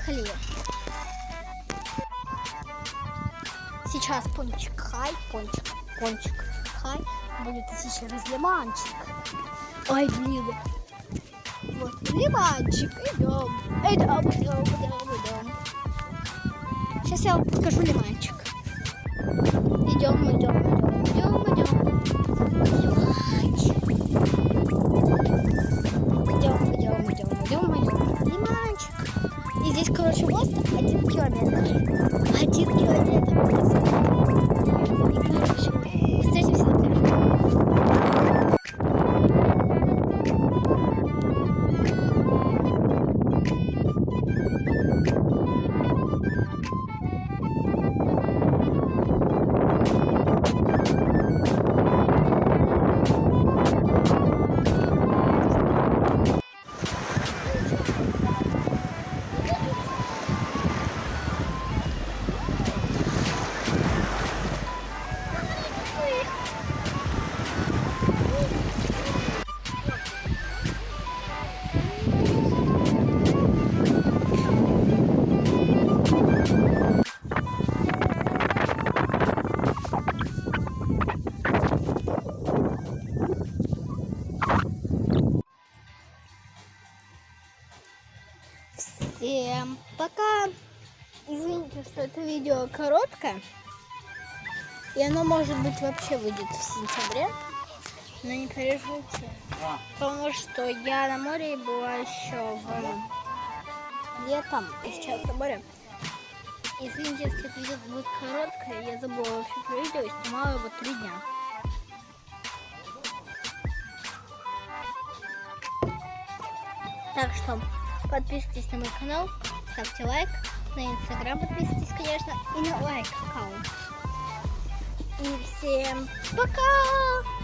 поехали. Сейчас пончик хай, пончик хай. Будет сейчас лиманчик. Ой, блин. Вот лиманчик. Идем. Сейчас я вам покажу лиманчик. Идем. Лиманчик. И здесь, короче, мост 1 километр. 1 километр. И, короче, встретимся на пляже. Всем пока! Извините, что это видео короткое. И оно, может быть, вообще выйдет в сентябре. Но не переживайте. Потому что я на море была еще летом. И сейчас на море. Извините, если это видео будет короткое. Я забыла вообще про видео и снимала его 3 дня. Так что подписывайтесь на мой канал, ставьте лайк, на Инстаграм подписывайтесь, конечно, и на лайк аккаунт. И всем пока!